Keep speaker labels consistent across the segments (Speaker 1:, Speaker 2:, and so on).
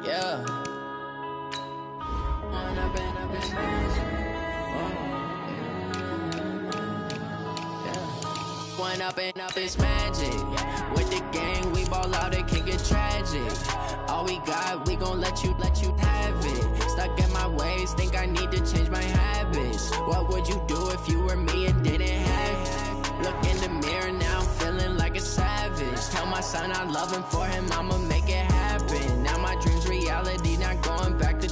Speaker 1: Yeah. One up and up is magic. With the gang, we ball out, it can get tragic. All we got, we gon' let you have it. Stuck in my ways, think I need to change my habits. What would you do if you were me and didn't have it? Look in the mirror now, I'm feeling like a savage. Tell my son I love him, for him I'ma make it happen. Now my dream's reality, not going back to.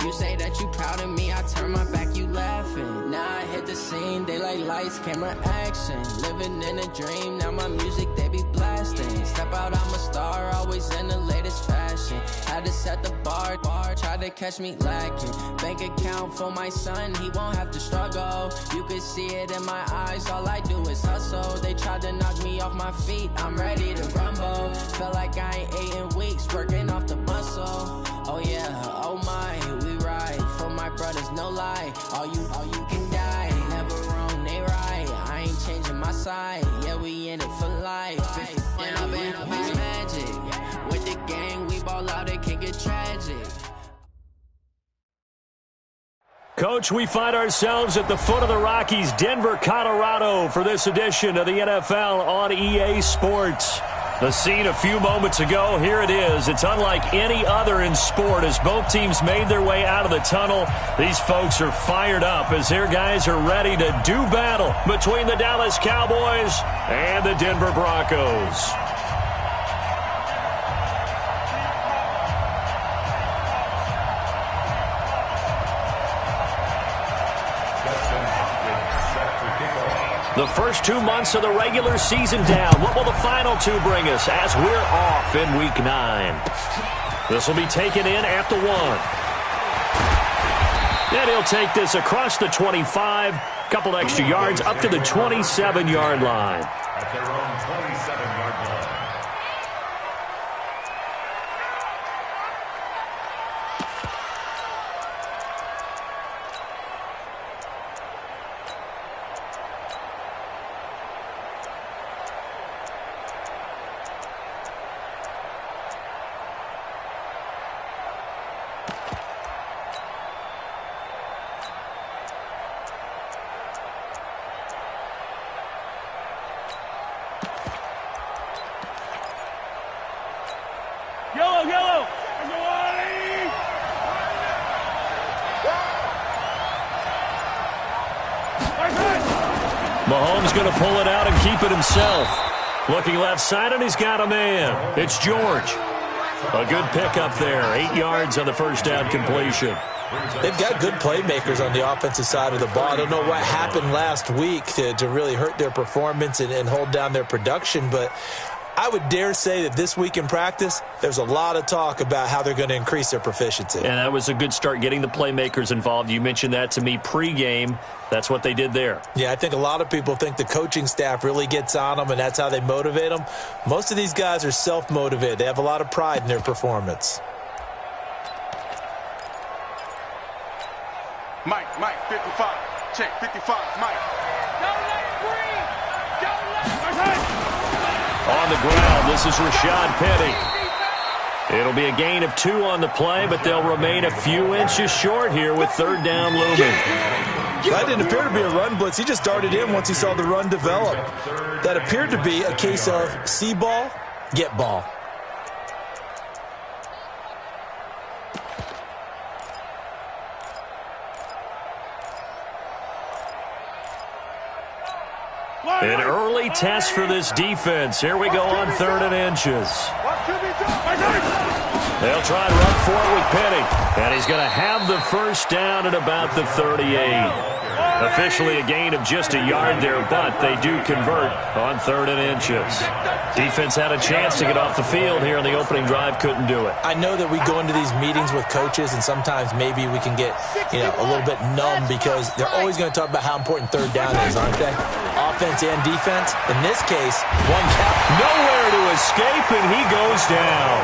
Speaker 1: You say that you proud of me, I turn my back, you laughing. Now I hit the scene, they like lights, camera, action. Living in a dream, now my music, they be blasting. Step out, I'm a star, always in the latest fashion. Had to set the bar, try to catch me lacking. Bank account for my son, he won't have to struggle. You can see it in my eyes, all I do is hustle. They tried to knock me off my feet, I'm ready to rumble. Felt like I ain't ate in weeks, working off the muscle. Oh yeah, oh my, we ride for my brothers, no lie. All you can die, never wrong, they right. I ain't changing my side, yeah, we in it for life. And up is magic. With the gang, we ball out, it can get tragic.
Speaker 2: Coach, we find ourselves at the foot of the Rockies, Denver, Colorado, for this edition of the NFL on EA Sports. The scene a few moments ago, here it is. It's unlike any other in sport as both teams made their way out of the tunnel. These folks are fired up as their guys are ready to do battle between the Dallas Cowboys and the Denver Broncos. The first 2 months of the regular season down. What will the final two bring us as we're off in Week 9? This will be taken in at the 1. And he'll take this across the 25. Couple extra yards up to the 27-yard line.
Speaker 3: At their own 27-yard line.
Speaker 4: Yellow!
Speaker 2: Mahomes going to pull it out and keep it himself. Looking left side, and he's got a man. It's George. A good pickup there. 8 yards on the first down completion.
Speaker 5: They've got good playmakers on the offensive side of the ball. I don't know what happened last week to really hurt their performance and hold down their production, but I would dare say that this week in practice, there's a lot of talk about how they're going to increase their proficiency.
Speaker 2: And that was a good start, getting the playmakers involved. You mentioned that to me pregame. That's what they did there.
Speaker 5: Yeah, I think a lot of people think the coaching staff really gets on them, and that's how they motivate them. Most of these guys are self-motivated. They have a lot of pride in their performance.
Speaker 4: Mike, 55. Check, 55, Mike. Don't let it breathe. Don't let it.
Speaker 2: On the ground, this is Rashad Penny. It'll be a gain of 2 on the play, but they'll remain a few inches short here with third down looming.
Speaker 5: That didn't appear to be a run blitz. He just darted in once he saw the run develop. That appeared to be a case of see ball, get ball.
Speaker 2: An early test for this defense. Here we go on 3rd and inches. They'll try and run for it with Penny. And he's going to have the first down at about the 38. Officially a gain of just a yard there, but they do convert on 3rd and inches. Defense had a chance to get off the field here on the opening drive, couldn't do it.
Speaker 5: I know that we go into these meetings with coaches, and sometimes maybe we can get, a little bit numb because they're always going to talk about how important third down is, aren't they? Offense and defense. In this case, one count.
Speaker 2: Nowhere to escape, and he goes down.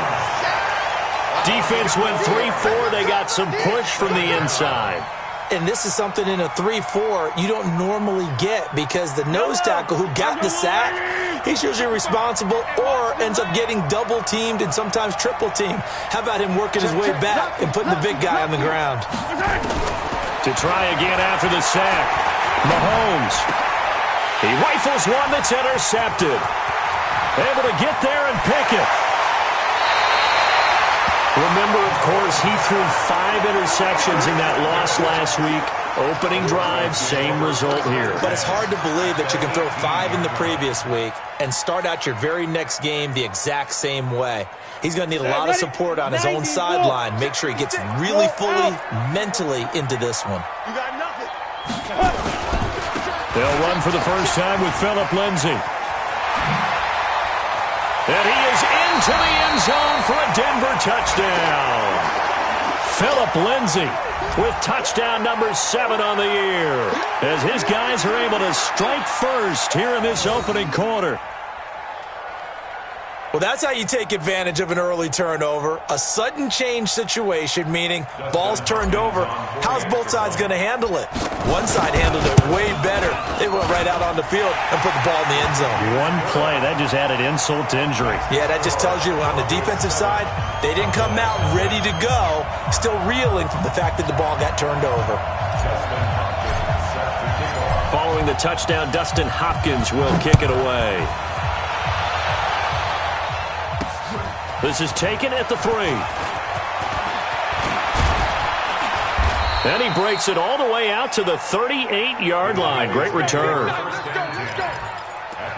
Speaker 2: Defense went 3-4. They got some push from the inside.
Speaker 5: And this is something in a 3-4 you don't normally get because the nose tackle who got the sack, he's usually responsible or ends up getting double-teamed and sometimes triple-teamed. How about him working his way back and putting the big guy on the ground?
Speaker 2: To try again after the sack, Mahomes. He rifles one that's intercepted. Able to get there and pick it. Remember, of course, he threw 5 interceptions in that loss last week. Opening drive, same result here.
Speaker 5: But it's hard to believe that you can throw 5 in the previous week and start out your very next game the exact same way. He's going to need a lot of support on his own sideline. Make sure he gets really fully, mentally into this one.
Speaker 4: You got nothing.
Speaker 2: They'll run for the first time with Phillip Lindsay. And he is into the end zone for a Denver touchdown. Phillip Lindsay with touchdown number 7 on the year as his guys are able to strike first here in this opening quarter.
Speaker 5: Well, that's how you take advantage of an early turnover. A sudden change situation, meaning ball's turned over. How's both sides going to handle it? One side handled it way better. They went right out on the field and put the ball in the end zone.
Speaker 2: One play, that just added insult to injury.
Speaker 5: Yeah, that just tells you on the defensive side, they didn't come out ready to go, still reeling from the fact that the ball got turned over.
Speaker 2: Following the touchdown, Dustin Hopkins will kick it away. This is taken at the 3. And he breaks it all the way out to the 38-yard line. Great return.
Speaker 3: At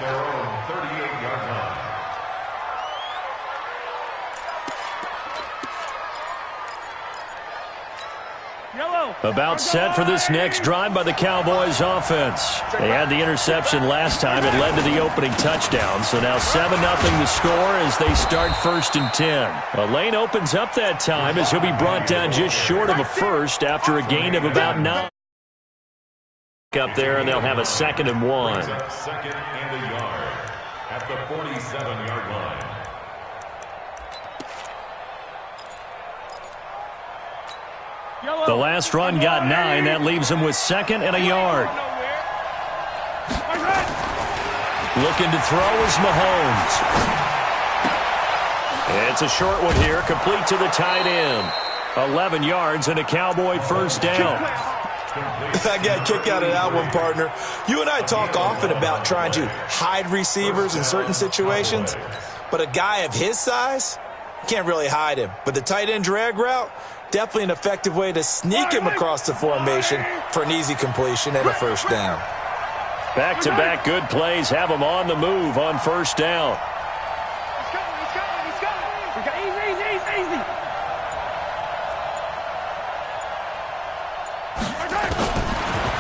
Speaker 3: their own 38-yard line.
Speaker 2: About set for this next drive by the Cowboys offense. They had the interception last time. It led to the opening touchdown. So now 7-0 the score as they start 1st and 10. A lane opens up that time as he'll be brought down just short of a first after a gain of about 9. Up there, and they'll have a 2nd and 1.
Speaker 3: 2nd and a yard at the 47-yard line.
Speaker 2: The last run got 9. That leaves him with 2nd and a yard. Looking to throw is Mahomes. It's a short one here, complete to the tight end. 11 yards and a Cowboy first down.
Speaker 5: I got a kick out of that one, partner. You and I talk often about trying to hide receivers in certain situations, but a guy of his size, can't really hide him. But the tight end drag route, definitely an effective way to sneak him across the formation for an easy completion and a first down.
Speaker 2: Back-to-back good plays have him on the move on first down.
Speaker 4: Easy.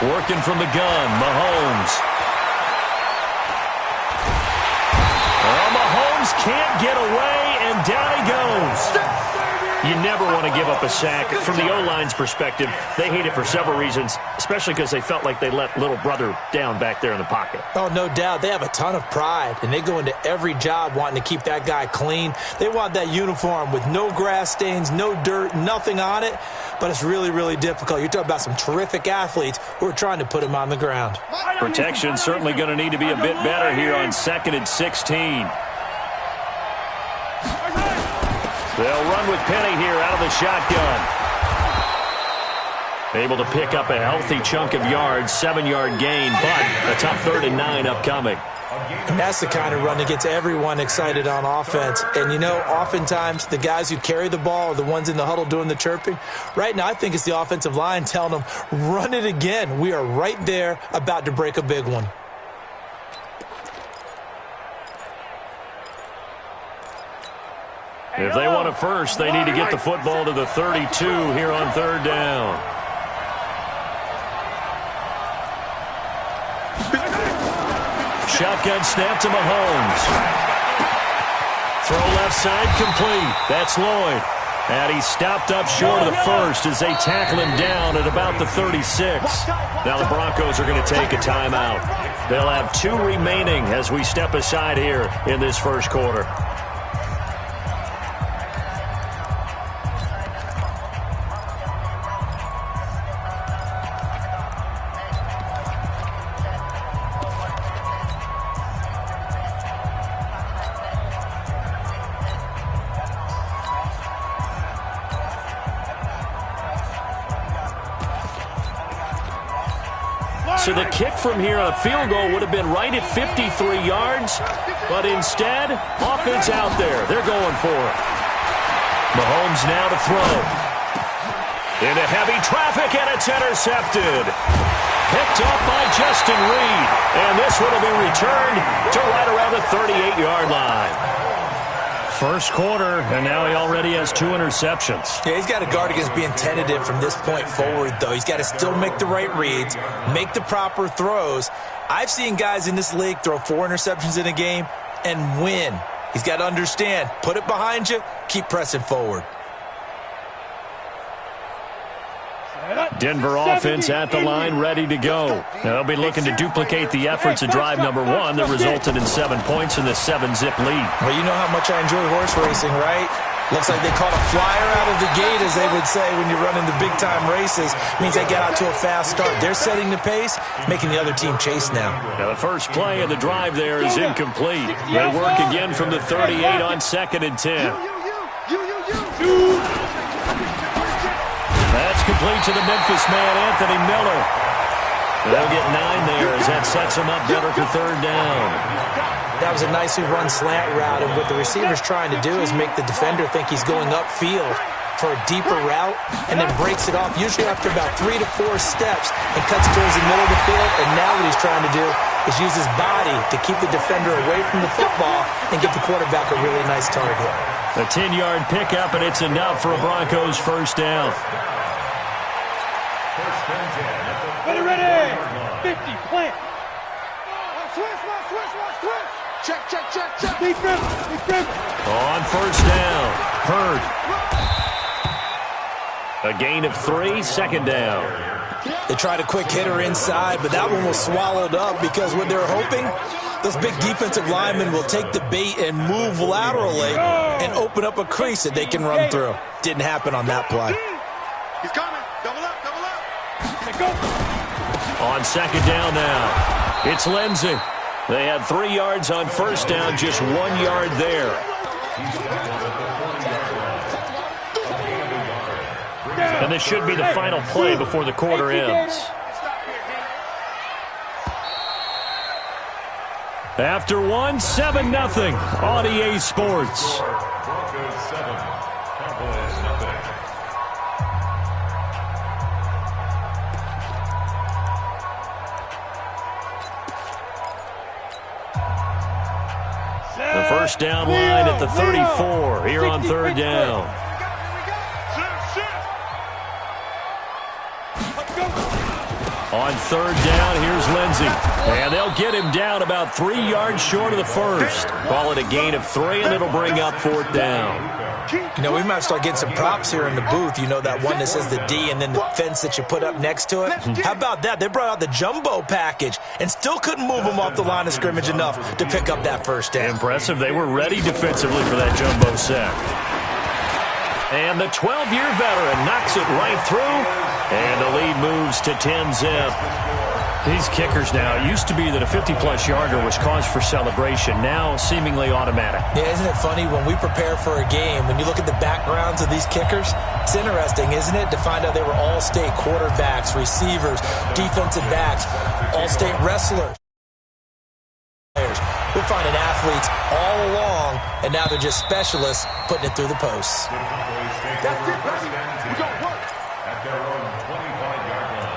Speaker 2: Working from the gun, Mahomes. Oh, Mahomes can't get away, and down he goes. You never want to give up a sack. From the O-line's perspective, they hate it for several reasons, especially because they felt like they let little brother down back there in the pocket.
Speaker 5: Oh, no doubt. They have a ton of pride, and they go into every job wanting to keep that guy clean. They want that uniform with no grass stains, no dirt, nothing on it, but it's really, really difficult. You're talking about some terrific athletes who are trying to put him on the ground.
Speaker 2: Protection certainly going to need to be a bit better here on 2nd and 16. They'll run with Penny here out of the shotgun. Able to pick up a healthy chunk of yards, 7-yard gain, but a tough 3rd and 9 upcoming.
Speaker 5: And that's the kind of run that gets everyone excited on offense. And, you know, oftentimes the guys who carry the ball are the ones in the huddle doing the chirping. Right now, I think it's the offensive line telling them, run it again. We are right there about to break a big one.
Speaker 2: If they want a first, they need to get the football to the 32 here on 3rd down. Shotgun snap to Mahomes. Throw left side complete. That's Lloyd. And he stopped up short of the first as they tackle him down at about the 36. Now the Broncos are going to take a timeout. They'll have 2 remaining as we step aside here in this first quarter. So the kick from here on a field goal would have been right at 53 yards. But instead, offense out there. They're going for it. Mahomes now to throw. Into heavy traffic, and it's intercepted. Picked up by Justin Reed. And this one will be returned to right around the 38-yard line. First quarter, and now he already has 2 interceptions.
Speaker 5: Yeah, he's got to guard against being tentative from this point forward, though. He's got to still make the right reads, make the proper throws. I've seen guys in this league throw 4 interceptions in a game and win. He's got to understand, put it behind you, keep pressing forward.
Speaker 2: Denver offense at the line, ready to go. They'll be looking to duplicate the efforts of drive number 1 that resulted in 7 points in the 7-zip lead.
Speaker 5: Well, you know how much I enjoy horse racing, right? Looks like they caught a flyer out of the gate, as they would say when you're running the big-time races. Means they get out to a fast start. They're setting the pace, making the other team chase now.
Speaker 2: Now the first play of the drive there is incomplete. They work again from the 38 on 2nd and 10. That's complete to the Memphis man, Anthony Miller. They'll get 9 there as that sets them up better for 3rd down.
Speaker 5: That was a nicely run slant route, and what the receiver's trying to do is make the defender think he's going upfield for a deeper route and then breaks it off, usually after about 3 to 4 steps, and cuts towards the middle of the field. And now what he's trying to do is use his body to keep the defender away from the football and get the quarterback a really nice target.
Speaker 2: A 10-yard pickup, and it's enough for a Broncos first down.
Speaker 4: Ready, 50, plant. Switch. Check. Defense.
Speaker 2: On first down, Hurd. A gain of 3, 2nd down.
Speaker 5: They tried a quick hitter inside, but that one was swallowed up because what they're hoping, those big defensive linemen will take the bait and move laterally and open up a crease that they can run through. Didn't happen on that play.
Speaker 4: He's coming. Double up. Go.
Speaker 2: On 2nd down now, it's Lindsey. They had 3 yards on first down, just 1 yard there. And this should be the final play before the quarter ends. After 1, 7-0 on EA Sports.
Speaker 3: Broncos 7, Cowboys nothing.
Speaker 2: The first down line at the 34 here on 3rd down. On 3rd down, here's Lindsey. And they'll get him down about 3 yards short of the first. Call it a gain of 3, and it'll bring up 4th down.
Speaker 5: You know, we might start getting some props here in the booth. You know, that one that says the D and then the fence that you put up next to it? How about that? They brought out the jumbo package and still couldn't move them off the line of scrimmage enough to pick up that first down.
Speaker 2: Impressive. They were ready defensively for that jumbo sack. And the 12-year veteran knocks it right through, and the lead moves to 10-zip. These kickers now, it used to be that a 50-plus yarder was cause for celebration, now seemingly automatic.
Speaker 5: Yeah, isn't it funny when we prepare for a game, when you look at the backgrounds of these kickers, it's interesting, isn't it, to find out they were all-state quarterbacks, receivers, defensive backs, all-state wrestlers. We're finding athletes all along, and now they're just specialists putting it through the posts.
Speaker 3: That's it, buddy. We got work. At their own 25-yard line.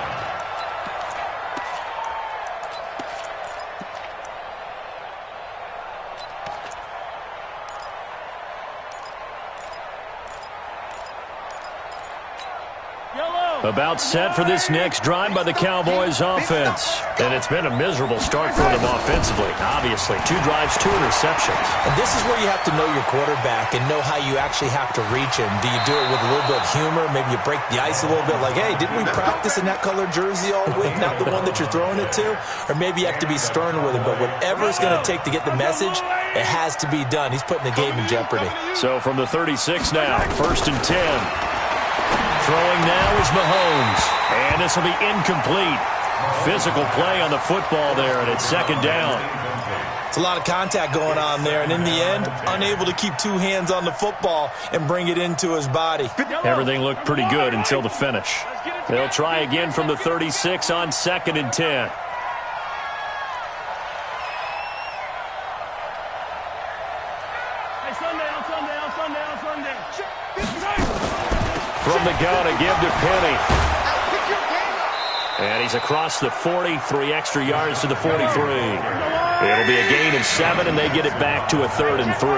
Speaker 2: About set for this next drive by the Cowboys offense. And it's been a miserable start for them offensively. Obviously, 2 drives, 2 interceptions.
Speaker 5: And this is where you have to know your quarterback and know how you actually have to reach him. Do you do it with a little bit of humor? Maybe you break the ice a little bit like, hey, didn't we practice in that colored jersey all week? Not the one that you're throwing it to? Or maybe you have to be stern with him. But whatever it's going to take to get the message, it has to be done. He's putting the game in jeopardy.
Speaker 2: So from the 36 now, 1st and 10. Throwing now is Mahomes. And this will be incomplete. Physical play on the football there, and it's second down.
Speaker 5: It's a lot of contact going on there, and in the end, unable to keep two hands on the football and bring it into his body.
Speaker 2: Everything looked pretty good until the finish. They'll try again from the 36 on 2nd and 10. From the gun, a give to Penny. And he's across the 40, 3 extra yards to the 43. It'll be a gain of 7, and they get it back to a 3rd and 3.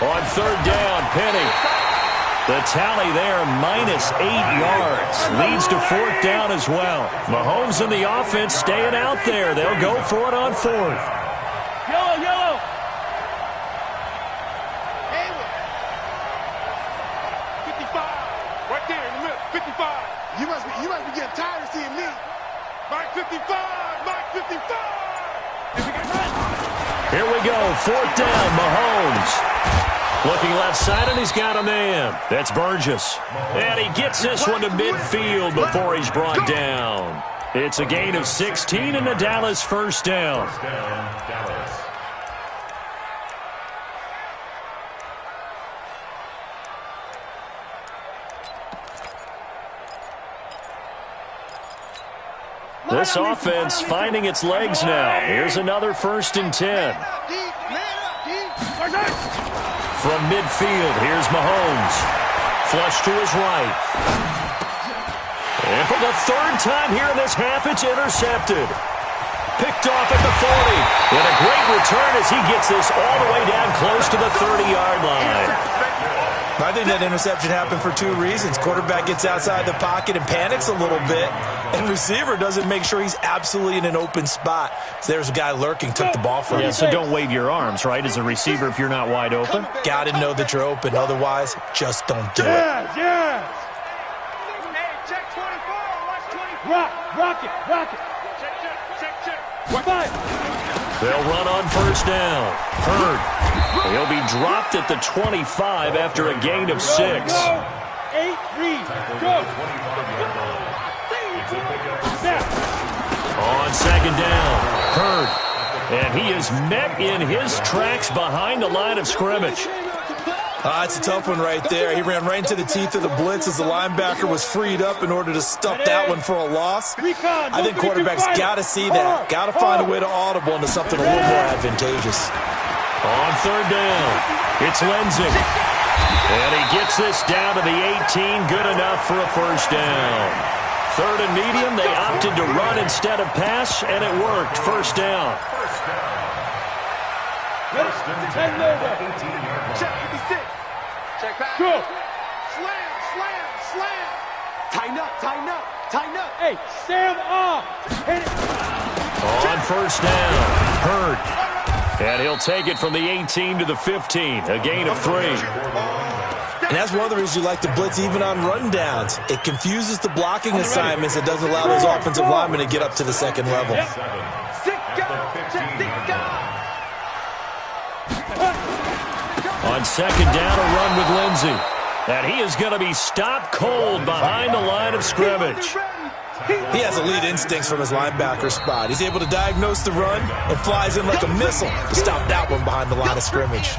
Speaker 2: On 3rd down, Penny. The tally there, -8 yards. Leads to 4th down as well. Mahomes and the offense staying out there. They'll go for it on 4th.
Speaker 4: Yellow. 55. Right there in the middle. 55. You must be getting tired of seeing me. Mike 55. Mike 55.
Speaker 2: Here we go. 4th down, Mahomes. Looking left side, and he's got a man. That's Burgess. And he gets this one to midfield before he's brought down. It's a gain of 16 and a Dallas 1st down. This offense finding its legs now. Here's another 1st and 10. From midfield, here's Mahomes. Flush to his right. And for the 3rd time here in this half, it's intercepted. Picked off at the 40. And a great return as he gets this all the way down close to the 30-yard line.
Speaker 5: I think that interception happened for 2 reasons. Quarterback gets outside the pocket and panics a little bit, and receiver doesn't make sure he's absolutely in an open spot. So there's a guy lurking, took the ball from him.
Speaker 2: Yeah, so don't wave your arms, right, as a receiver if you're not wide open.
Speaker 5: Got to know that you're open. Otherwise, just don't do it.
Speaker 4: Yeah. Check 24. Watch 24. Rock it. Check.
Speaker 2: They'll run on 1st down. Hurd. He'll be dropped at the 25 after a gain of 6.
Speaker 4: 8, read, go.
Speaker 2: On 2nd down, Hurd. And he is met in his tracks behind the line of scrimmage.
Speaker 5: It's a tough one right there. He ran right into the teeth of the blitz as the linebacker was freed up in order to stuff that one for a loss. I think quarterbacks got to see that. Got to find a way to audible into something a little more advantageous.
Speaker 2: On 3rd down, it's Lindsey. And he gets this down to the 18, good enough for a 1st down. 3rd and medium, they opted to run instead of pass, and it worked. 1st down.
Speaker 4: Check 56. Check back. Go. Slam. Tighten up. Hey, Sam off. Hit it.
Speaker 2: On 1st down, Hurd. And he'll take it from the 18 to the 15, a gain of 3.
Speaker 5: And that's one of the reasons you like to blitz even on rundowns. It confuses the blocking assignments. It doesn't allow those offensive linemen to get up to the 2nd level.
Speaker 2: On 2nd down, a run with Lindsey. And he is going to be stopped cold behind the line of scrimmage.
Speaker 5: He has elite instincts from his linebacker spot. He's able to diagnose the run and flies in like a missile to stop that one behind the line of scrimmage.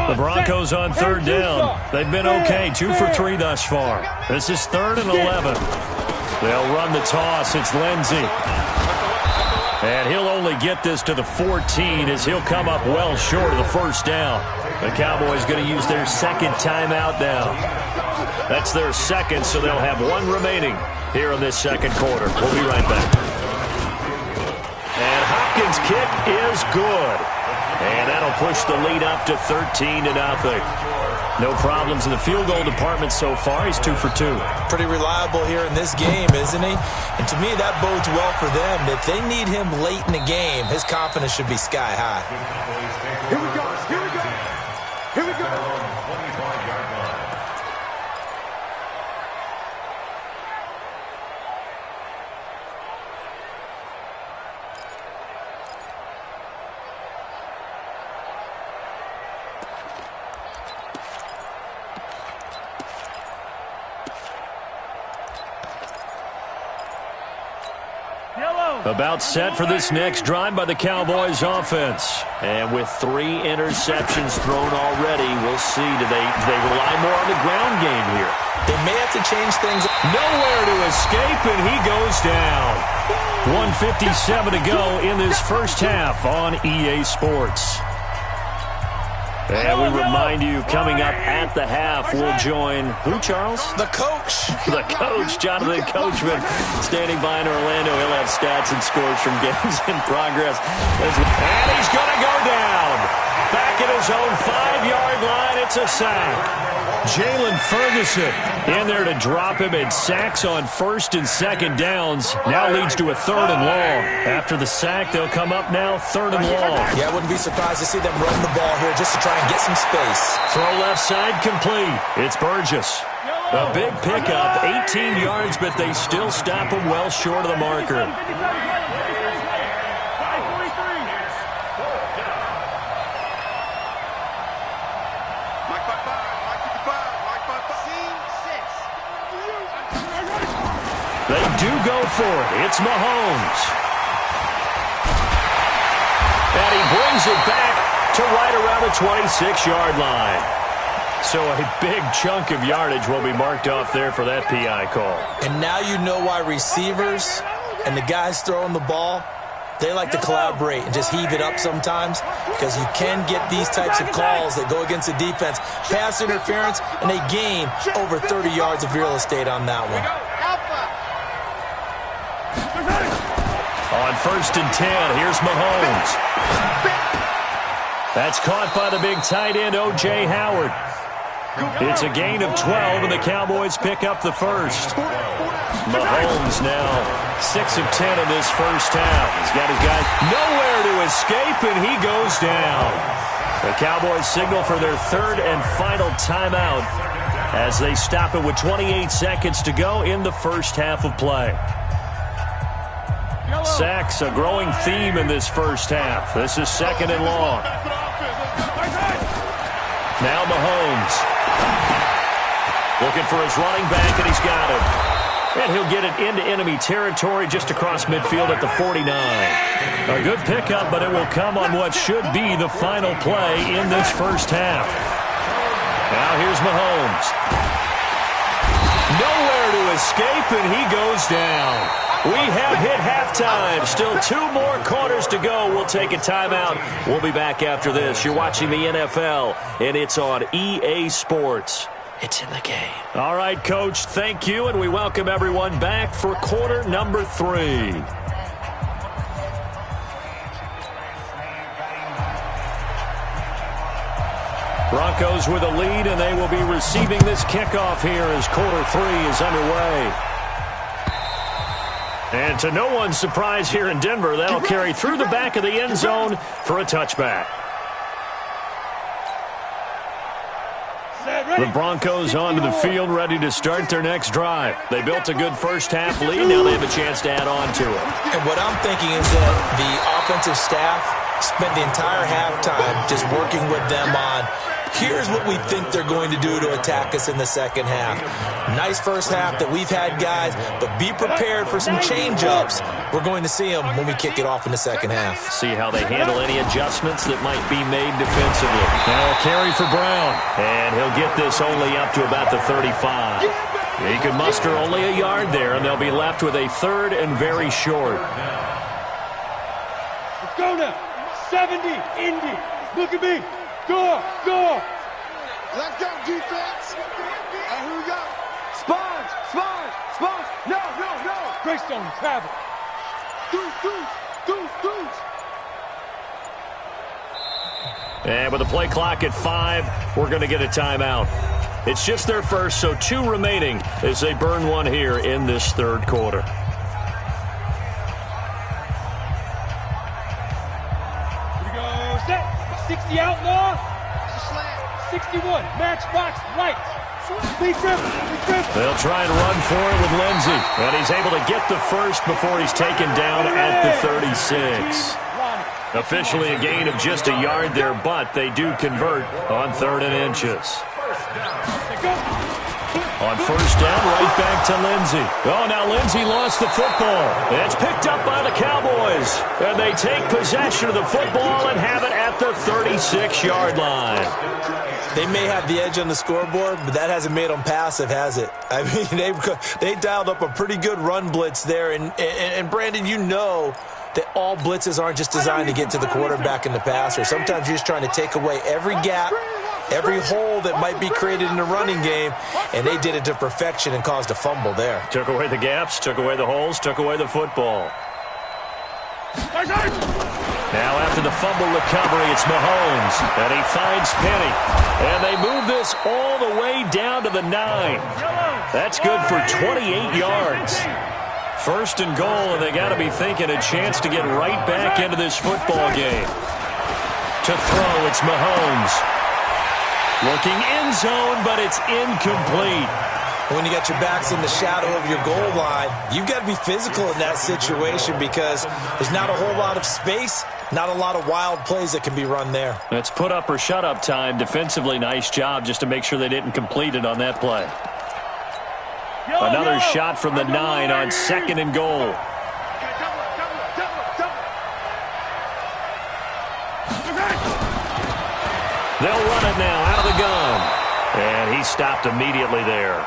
Speaker 2: The Broncos on 3rd down. They've been okay, 2 for 3 thus far. This is 3rd and 11. They'll run the toss. It's Lindsey. And he'll only get this to the 14 as he'll come up well short of the 1st down. The Cowboys going to use their 2nd timeout now. That's their 2nd, so they'll have 1 remaining here in this 2nd quarter. We'll be right back. And Hopkins' kick is good. And that'll push the lead up to 13-0. No problems in the field goal department so far. He's 2 for 2.
Speaker 5: Pretty reliable here in this game, isn't he? And to me, that bodes well for them. If they need him late in the game, his confidence should be sky high.
Speaker 4: Here we go. Here we go.
Speaker 3: 25-yard line.
Speaker 2: About set for this next drive by the Cowboys offense. And with 3 interceptions thrown already, we'll see. Do they rely more on the ground game here?
Speaker 5: They may have to change things.
Speaker 2: Nowhere to escape, and he goes down. 1:57 to go in this first half on EA Sports. And we remind you, coming up at the half, we'll join who, Charles?
Speaker 5: The coach.
Speaker 2: The coach, Jonathan Coachman, standing by in Orlando. He'll have stats and scores from games in progress. And he's going to go down. Back at his own 5-yard line, it's a sack. Jalen Ferguson in there to drop him, and sacks on 1st and 2nd downs now leads to a 3rd and long. After the sack, they'll come up now 3rd and long.
Speaker 5: Yeah, I wouldn't be surprised to see them run the ball here just to try and get some space.
Speaker 2: Throw left side complete. It's Burgess. A big pickup, 18 yards, but they still stop him well short of the marker. They do go for it. It's Mahomes. And he brings it back to right around the 26-yard line. So a big chunk of yardage will be marked off there for that PI call.
Speaker 5: And now you know why receivers and the guys throwing the ball, they like to collaborate and just heave it up sometimes, because you can get these types of calls that go against the defense. Pass interference, and they gain over 30 yards of real estate on that one.
Speaker 2: On 1st and 10, here's Mahomes. That's caught by the big tight end, O.J. Howard. It's a gain of 12, and the Cowboys pick up the first. Mahomes now 6 of 10 in this first half. He's got his guys nowhere to escape, and he goes down. The Cowboys signal for their 3rd and final timeout as they stop it with 28 seconds to go in the first half of play. Sacks, a growing theme in this first half. This is 2nd and long. Now Mahomes. Looking for his running back, and he's got him. And he'll get it into enemy territory just across midfield at the 49. A good pickup, but it will come on what should be the final play in this first half. Now here's Mahomes. Nowhere to escape, and he goes down. We have hit halftime. Still 2 more quarters to go. We'll take a timeout. We'll be back after this. You're watching the NFL, and it's on EA Sports. It's in the game. All right, Coach, thank you, and we welcome everyone back for quarter number 3. Broncos with a lead, and they will be receiving this kickoff here as quarter 3 is underway. And to no one's surprise here in Denver, that'll carry through the back of the end zone for a touchback. The Broncos onto the field, ready to start their next drive. They built a good first half lead. Now they have a chance to add on to it.
Speaker 5: And what I'm thinking is that the offensive staff spent the entire halftime just working with them on, here's what we think they're going to do to attack us in the second half. Nice first half that we've had, guys, but be prepared for some change-ups. We're going to see them when we kick it off in the second half.
Speaker 2: See how they handle any adjustments that might be made defensively. Now a carry for Brown, and he'll get this only up to about the 35. He could muster only a yard there, and they'll be left with a 3rd and very short.
Speaker 4: Let's go now. 70, Indy. Look at me. Go, go. Let's go, defense. And here we go. Sponge, sponge, sponge. No, no, no. Greystone, travel. Deuce.
Speaker 2: And with the play clock at 5, we're going to get a timeout. It's just their first, so 2 remaining as they burn one here in this 3rd quarter.
Speaker 4: Here we go. Set. 60 outlaw. 61, matchbox right.
Speaker 2: They'll try and run for it with Lindsey. And he's able to get the first before he's taken down at the 36. Officially a gain of just a yard there, but they do convert on 3rd and inches. On first down, right back to Lindsey. Oh, now Lindsey lost the football. It's picked up by the Cowboys. And they take possession of the football and have it at the 36-yard line.
Speaker 5: They may have the edge on the scoreboard, but that hasn't made them passive, has it? I mean, they dialed up a pretty good run blitz there. And Brandon, you know that all blitzes aren't just designed to get to the quarterback and the passer. Sometimes you're just trying to take away every gap, every hole that might be created in the running game, and they did it to perfection and caused a fumble there.
Speaker 2: Took away the gaps, took away the holes, took away the football. Now after the fumble recovery, it's Mahomes, and he finds Penny. And they move this all the way down to the 9. That's good for 28 yards. First and goal, and they got to be thinking a chance to get right back into this football game. To throw, it's Mahomes. Looking end zone, but it's incomplete.
Speaker 5: When you got your backs in the shadow of your goal line, you've got to be physical in that situation because there's not a whole lot of space, not a lot of wild plays that can be run there.
Speaker 2: That's put up or shut up time. Defensively, nice job just to make sure they didn't complete it on that play. Another shot from the 9 on 2nd and goal. They'll run it now out of the gun. And he stopped immediately there.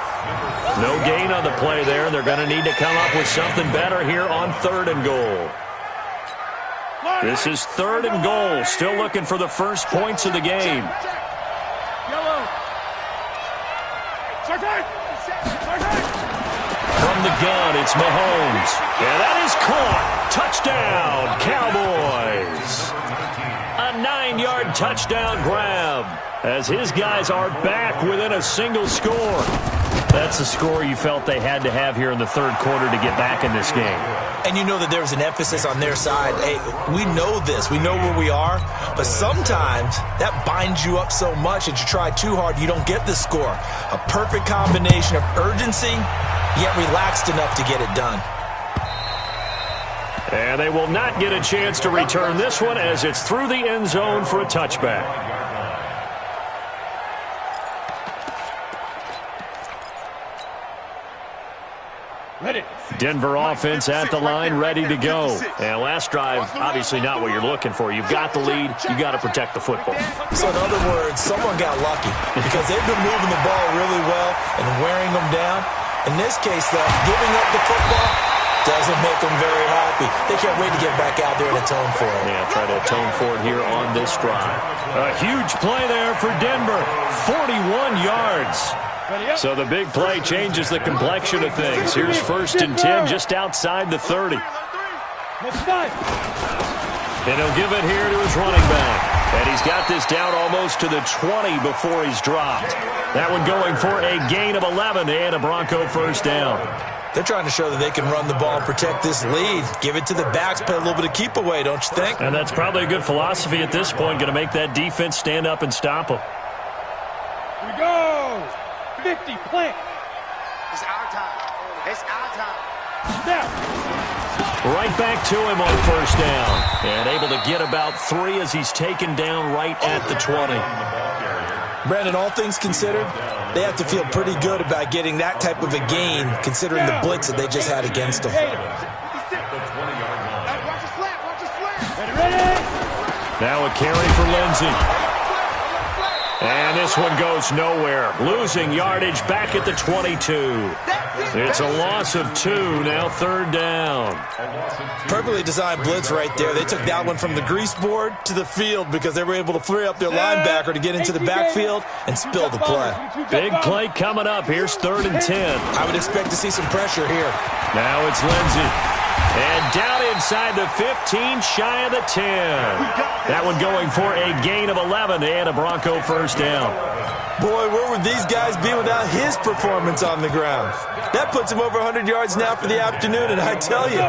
Speaker 2: No gain on the play there. They're going to need to come up with something better here on 3rd and goal. This is 3rd and goal. Still looking for the first points of the game. From the gun, it's Mahomes. And that is caught. Touchdown, Cowboys. A 9-yard touchdown grab as his guys are back within a single score. That's the score you felt they had to have here in the 3rd quarter to get back in this game.
Speaker 5: And you know that there was an emphasis on their side. Hey, we know this. We know where we are. But sometimes that binds you up so much that you try too hard, you don't get the score. A perfect combination of urgency, yet relaxed enough to get it done.
Speaker 2: And they will not get a chance to return this one as it's through the end zone for a touchback. Denver offense at the line, ready to go. And last drive, obviously not what you're looking for. You've got the lead. You got to protect the football.
Speaker 5: So in other words, someone got lucky because they've been moving the ball really well and wearing them down. In this case, though, giving up the football doesn't make them very happy. They can't wait to get back out there and atone for it.
Speaker 2: Yeah, try to atone for it here on this drive. A huge play there for Denver. 41 yards. So the big play changes the complexion of things. Here's 1st and 10 just outside the 30. And he'll give it here to his running back. And he's got this down almost to the 20 before he's dropped. That one going for a gain of 11 and a Bronco first down.
Speaker 5: They're trying to show that they can run the ball and protect this lead. Give it to the backs, play a little bit of keep away, don't you think?
Speaker 2: And that's probably a good philosophy at this point. Going to make that defense stand up and stop them.
Speaker 4: Here we go. 50, plant.
Speaker 6: It's our time. It's our time.
Speaker 4: Snap.
Speaker 2: Right back to him on first down. And able to get about 3 as he's taken down right at the 20.
Speaker 5: Brandon, all things considered, they have to feel pretty good about getting that type of a gain considering the blitz that they just had against them.
Speaker 2: Now a carry for Lindsey. And this one goes nowhere. Losing yardage back at the 22. It's a loss of 2, now 3rd down.
Speaker 5: Perfectly designed blitz right there. They took that one from the grease board to the field because they were able to free up their linebacker to get into the backfield and spill the play.
Speaker 2: Big play coming up. Here's 3rd and 10.
Speaker 5: I would expect to see some pressure here.
Speaker 2: Now it's Lindsey. And down inside the 15, shy of the 10. That one going for a gain of 11 and a Bronco first down.
Speaker 5: Boy, where would these guys be without his performance on the ground? That puts him over 100 yards now for the afternoon, and I tell you,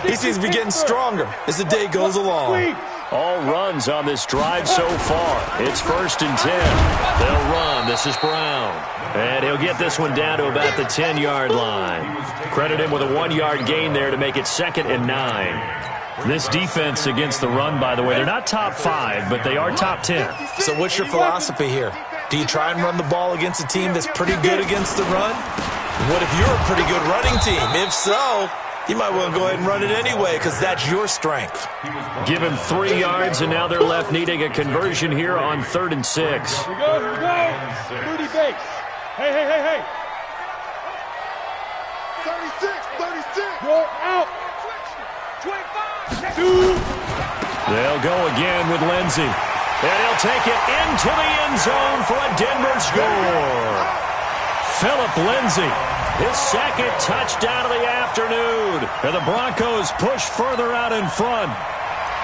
Speaker 5: he seems to be getting stronger as the day goes along.
Speaker 2: all runs on this drive so far. It's 1st and 10. They'll run. This is Brown. And he'll get this one down to about the 10-yard line. Credit him with a 1-yard gain there to make it 2nd and 9. This defense against the run, by the way, they're not top 5, but they are top 10.
Speaker 5: So what's your philosophy here? Do you try and run the ball against a team that's pretty good against the run? What if you're a pretty good running team? If so, you might want to go ahead and run it anyway because that's your strength.
Speaker 2: Give him 3 yards, and now they're left needing a conversion here on 3rd and 6.
Speaker 4: Here we go, here we go. Booty Bates. Hey. 36. Go out. 25. 2.
Speaker 2: They'll go again with Lindsey. And he'll take it into the end zone for a Denver score. Phillip Lindsey, his 2nd touchdown of the afternoon. And the Broncos push further out in front.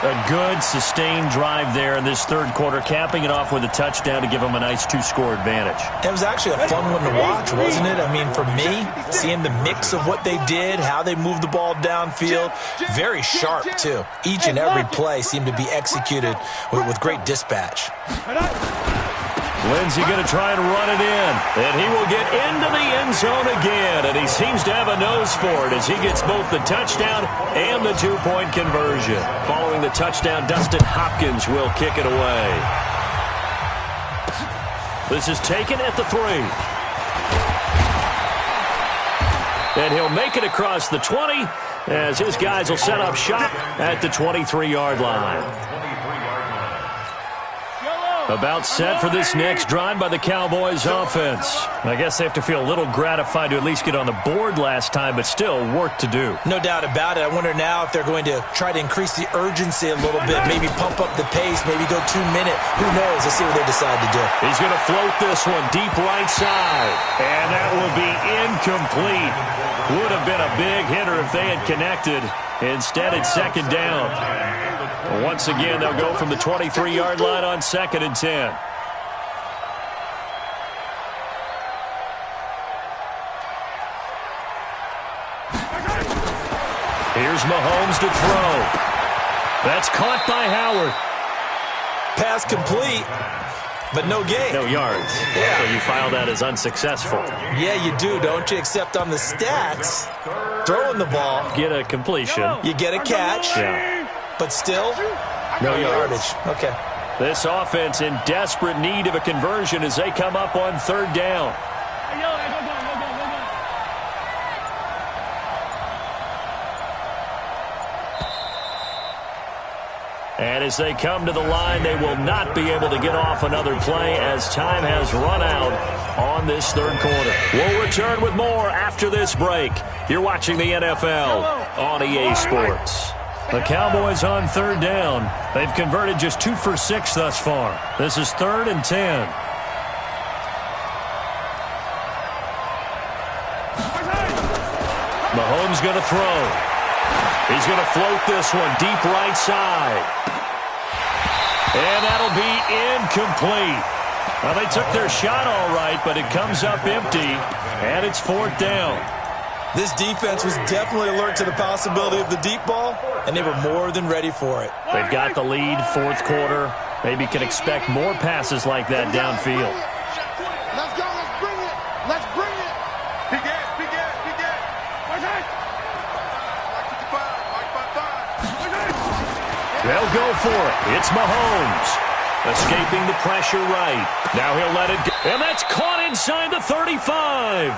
Speaker 2: A good, sustained drive there in this 3rd quarter, capping it off with a touchdown to give them a nice 2-score advantage.
Speaker 5: It was actually a fun one to watch, wasn't it? I mean, for me, seeing the mix of what they did, how they moved the ball downfield, very sharp, too. Each and every play seemed to be executed with great dispatch.
Speaker 2: Lindsey going to try and run it in, and he will get into the end zone again, and he seems to have a nose for it as he gets both the touchdown and the 2-point conversion. Following the touchdown, Dustin Hopkins will kick it away. This is taken at the 3. And he'll make it across the 20 as his guys will set up shop at the 23-yard line. About set for this next drive by the Cowboys offense. I guess they have to feel a little gratified to at least get on the board last time, but still work to do.
Speaker 5: No doubt about it. I wonder now if they're going to try to increase the urgency a little bit, maybe pump up the pace, maybe go 2-minute. Who knows? Let's see what they decide to do.
Speaker 2: He's going to float this one deep right side, and that will be incomplete. Would have been a big hitter if they had connected. Instead, it's 2nd down. Once again, they'll go from the 23-yard line on 2nd and 10. Here's Mahomes to throw. That's caught by Howard.
Speaker 5: Pass complete, but no gain.
Speaker 2: No yards.
Speaker 5: Yeah.
Speaker 2: So you file that as unsuccessful.
Speaker 5: Yeah, you do, don't you? Except on the stats, throwing the ball.
Speaker 2: Get a completion.
Speaker 5: You get a catch.
Speaker 2: Yeah.
Speaker 5: But still, no yardage. Okay.
Speaker 2: This offense in desperate need of a conversion as they come up on 3rd down. And as they come to the line, they will not be able to get off another play as time has run out on this 3rd quarter. We'll return with more after this break. You're watching the NFL on EA Sports. The Cowboys on 3rd down. They've converted just 2 for 6 thus far. This is 3rd and 10. Mahomes going to throw. He's going to float this one deep right side. And that'll be incomplete. Well, they took their shot all right, but it comes up empty, and it's 4th down.
Speaker 5: This defense was definitely alert to the possibility of the deep ball, and they were more than ready for it.
Speaker 2: They've got the lead, 4th quarter. Maybe can expect more passes like that downfield.
Speaker 6: Let's go, let's bring it. Let's bring it. Big it.
Speaker 2: They'll go for it. It's Mahomes. Escaping the pressure right. Now he'll let it go. And that's caught inside the 35.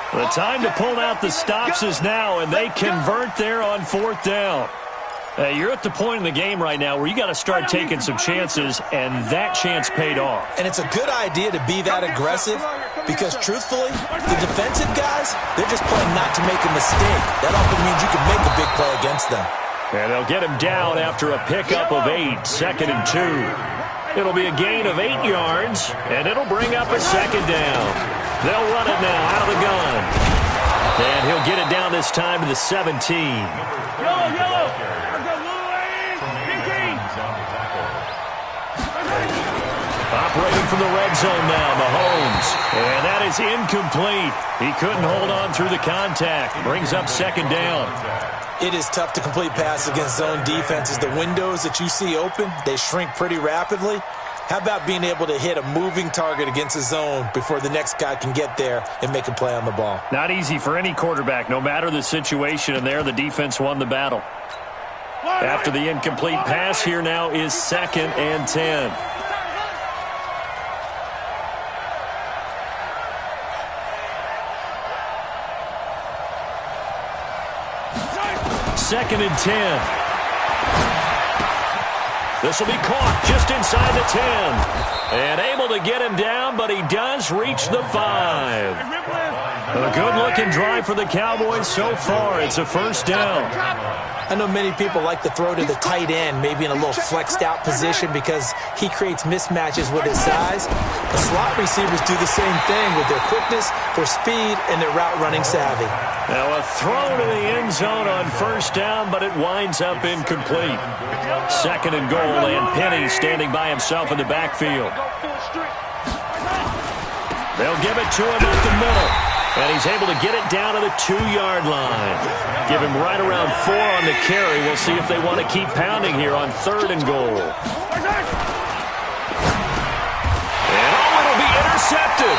Speaker 2: The time to pull out the stops is now, and they convert there on 4th down. You're at the point in the game right now where you got to start taking some chances, and that chance paid off.
Speaker 5: And it's a good idea to be that aggressive because, truthfully, the defensive guys, they're just playing not to make a mistake. That often means you can make a big play against them.
Speaker 2: And they'll get him down after a pickup of 8, 2nd and 2. It'll be a gain of 8 yards, and it'll bring up a 2nd down. They'll run it now out of the gun. And he'll get it down this time to the 17.
Speaker 4: Yellow.
Speaker 2: Operating from the red zone now, Mahomes. And that is incomplete. He couldn't hold on through the contact. Brings up 2nd down.
Speaker 5: It is tough to complete passes against zone defenses. The windows that you see open, they shrink pretty rapidly. How about being able to hit a moving target against a zone before the next guy can get there and make a play on the ball?
Speaker 2: Not easy for any quarterback, no matter the situation, and there the defense won the battle. After the incomplete pass, here now is 2nd and 10. Second and 10. This will be caught just inside the 10. And able to get him down, but he does reach the 5. A good-looking drive for the Cowboys so far. It's a first down.
Speaker 5: I know many people like to throw to the tight end, maybe in a little flexed out position because he creates mismatches with his size. The slot receivers do the same thing with their quickness, their speed, and their route running savvy.
Speaker 2: Now a throw to the end zone on first down, but it winds up incomplete. 2nd and goal, and Penny standing by himself in the backfield. They'll give it to him at the middle. And he's able to get it down to the 2-yard line. Give him right around 4 on the carry. We'll see if they want to keep pounding here on 3rd and goal. And it'll be intercepted.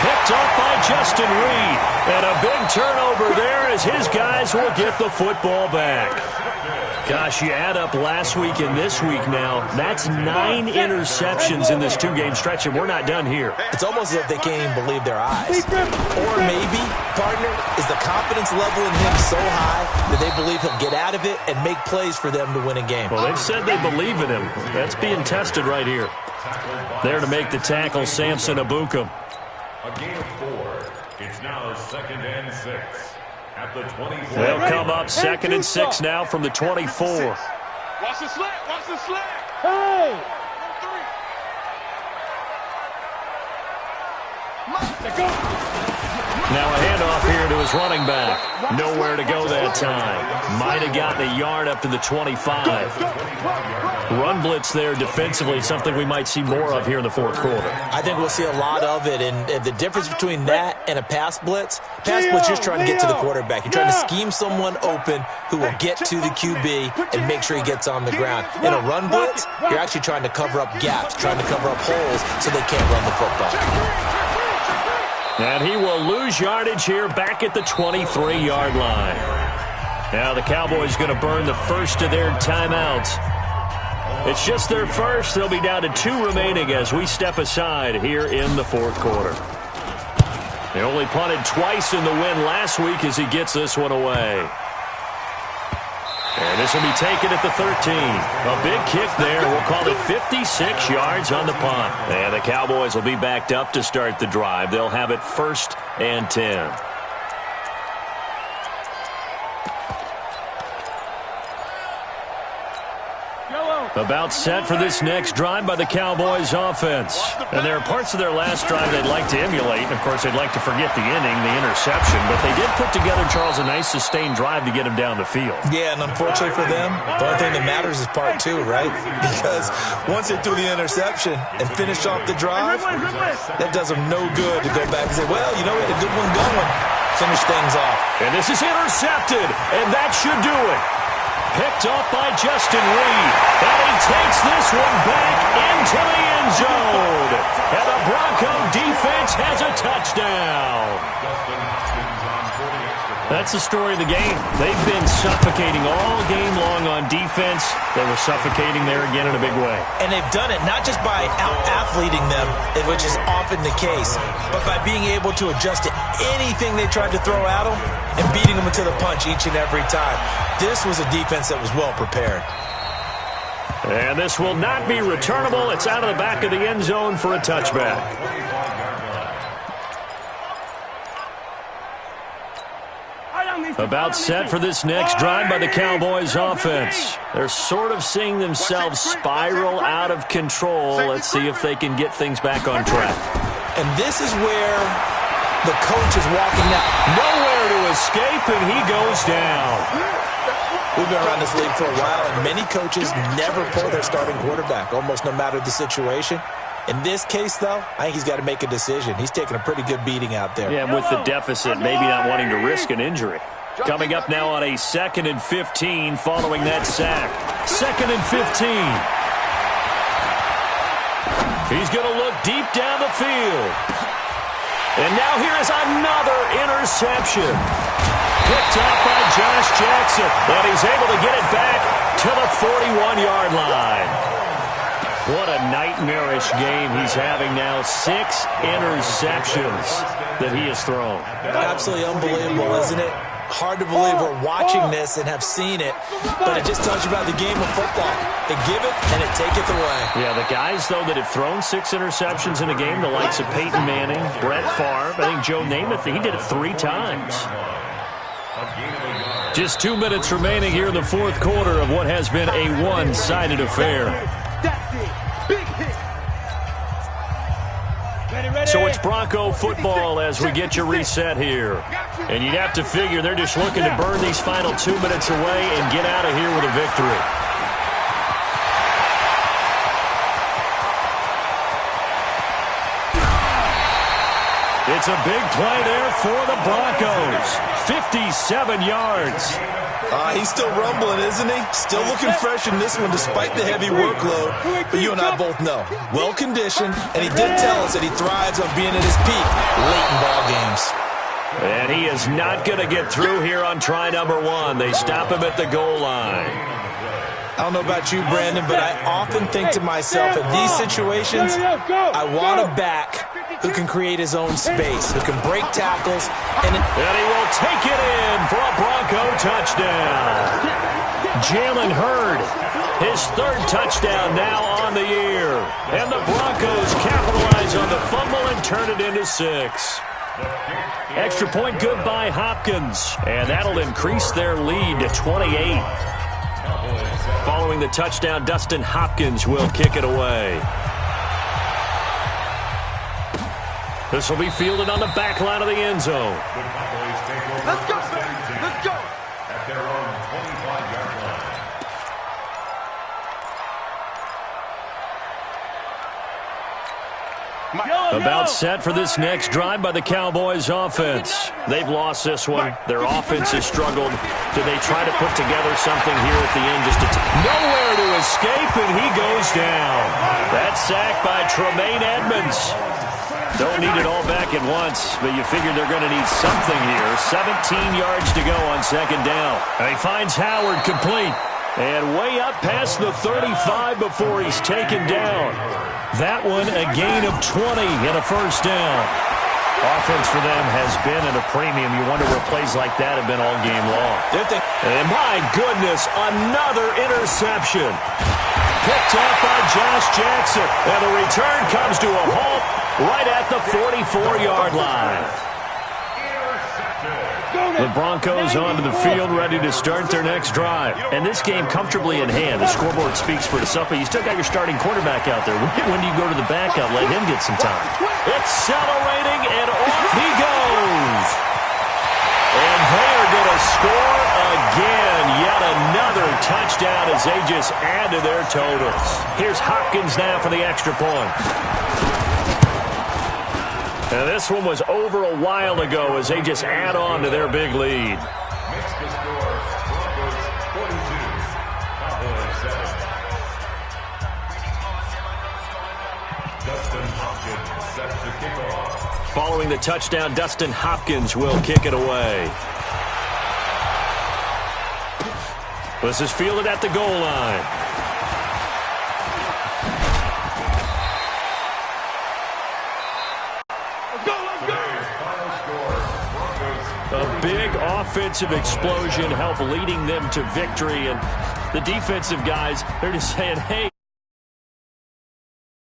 Speaker 2: Picked up by Justin Reed. And a big turnover there as his guys will get the football back. Gosh, you add up last week and this week now, that's 9 interceptions in this 2-game stretch, and we're not done here.
Speaker 5: It's almost as if they can't even believe their eyes. Or maybe, partner, is the confidence level in him so high that they believe he'll get out of it and make plays for them to win a game.
Speaker 2: Well, they've said they believe in him. That's being tested right here. There to make the tackle, Samson Abukum.
Speaker 3: A gain of 4. It's now 2nd and 6. At the 24.
Speaker 2: They'll come up 2nd and 6 now from the 24.
Speaker 6: Watch the slant. Watch the slant.
Speaker 4: Hey!
Speaker 2: Now a handoff here to his running back. Nowhere to go that time. Might have gotten a yard up to the 25. Run blitz there defensively, something we might see more of here in the 4th quarter.
Speaker 5: I think we'll see a lot of it, and the difference between that and a pass blitz you're just trying to get to the quarterback. You're trying to scheme someone open who will get to the QB and make sure he gets on the ground. In a run blitz, you're actually trying to cover up gaps, trying to cover up holes so they can't run the football.
Speaker 2: And he will lose yardage here back at the 23-yard line. Now the Cowboys going to burn the first of their timeouts. It's just their first. They'll be down to 2 remaining as we step aside here in the 4th quarter. They only punted twice in the win last week as he gets this one away. And this will be taken at the 13. A big kick there. We'll call it 56 yards on the punt. And the Cowboys will be backed up to start the drive. They'll have it 1st and 10. About set for this next drive by the Cowboys offense. And there are parts of their last drive they'd like to emulate. And, of course, they'd like to forget the inning, the interception. But they did put together, Charles, a nice sustained drive to get him down the field.
Speaker 5: Yeah, and unfortunately for them, the only thing that matters is part 2, right? Because once they threw the interception and finished off the drive, that does them no good to go back and say, well, you know, we had a good one going. Finish things off.
Speaker 2: And this is intercepted, and that should do it. Picked off by Justin Reed. And he takes this one back into the end zone. And the Bronco defense has a touchdown. That's the story of the game. They've been suffocating all game long on defense. They were suffocating there again in a big way.
Speaker 5: And they've done it not just by out-athleting them, which is often the case, but by being able to adjust to anything they tried to throw at them and beating them into the punch each and every time. This was a defense that was well prepared.
Speaker 2: And this will not be returnable. It's out of the back of the end zone for a touchback. About set for this next drive by the Cowboys offense. They're sort of seeing themselves spiral out of control. Let's see if they can get things back on track.
Speaker 5: And this is where the coach is walking now.
Speaker 2: Nowhere to escape, and he goes down.
Speaker 5: We've been around this league for a while, and many coaches never pull their starting quarterback, almost no matter the situation. In this case, though, I think he's got to make a decision. He's taking a pretty good beating out there.
Speaker 2: Yeah, and with the deficit, maybe not wanting to risk an injury. Coming up now on a 2nd and 15 following that sack. 2nd and 15. He's going to look deep down the field. And now here is another interception. Picked up by Josh Jackson. And he's able to get it back to the 41-yard line. What a nightmarish game he's having now. 6 interceptions that he has thrown.
Speaker 5: Absolutely unbelievable, isn't it? Hard to believe we're watching this and have seen it, but it just tells you about the game of football. They give it, and it taketh away.
Speaker 2: Yeah, the guys, though, that have thrown 6 interceptions in a game, the likes of Peyton Manning, Brett Favre, I think Joe Namath, he did it 3 times. Just 2 minutes remaining here in the 4th quarter of what has been a one-sided affair. So it's Bronco football as we get you reset here. And you'd have to figure they're just looking to burn these final 2 minutes away and get out of here with a victory. It's a big play there for the Broncos. 57 yards.
Speaker 5: He's still rumbling, isn't he? Still looking fresh in this one despite the heavy workload. But you and I both know, well-conditioned, and he did tell us that he thrives on being at his peak late in ball games.
Speaker 2: And he is not going to get through here on try number 1. They stop him at the goal line.
Speaker 5: I don't know about you, Brandon, but I often think to myself, in these situations, I want a back who can create his own space, who can break tackles. And
Speaker 2: he will take it in for a Bronco touchdown. Jalen Hurd, his 3rd touchdown now on the year. And the Broncos capitalize on the fumble and turn it into 6. Extra point good by Hopkins. And that'll increase their lead to 28. Following the touchdown, Dustin Hopkins will kick it away. This will be fielded on the back line of the end zone.
Speaker 6: Let's go, let's go.
Speaker 3: At their own 25-yard line.
Speaker 2: About set for this next drive by the Cowboys offense. They've lost this one. Their offense has struggled. Do they try to put together something here at the end? Just nowhere to escape, and he goes down. That sack by Tremaine Edmonds. Don't need it all back at once, but you figure they're going to need something here. 17 yards to go on 2nd down. And he finds Howard complete. And way up past the 35 before he's taken down. That one a gain of 20 and a 1st down. Offense for them has been at a premium. You wonder where plays like that have been all game long. And my goodness, another interception. Picked up by Josh Jackson. And the return comes to a halt right at the 44-yard line. The Broncos onto the field, ready to start their next drive. And this game comfortably in hand. The scoreboard speaks for itself, but you still got your starting quarterback out there. When do you go to the backup? Let him get some time. Accelerating, and off he goes. And they are going to score again. Yet another touchdown as they just add to their totals. Here's Hopkins now for the extra point. And this one was over a while ago as they just add on to their big lead.
Speaker 3: Makes the score Broncos 42, Cowboys 7. Dustin Hopkins sets the kickoff.
Speaker 2: Following the touchdown, Dustin Hopkins will kick it away. This is fielded at the goal line. A big offensive explosion helped leading them to victory, and the defensive guys, they're just saying, hey,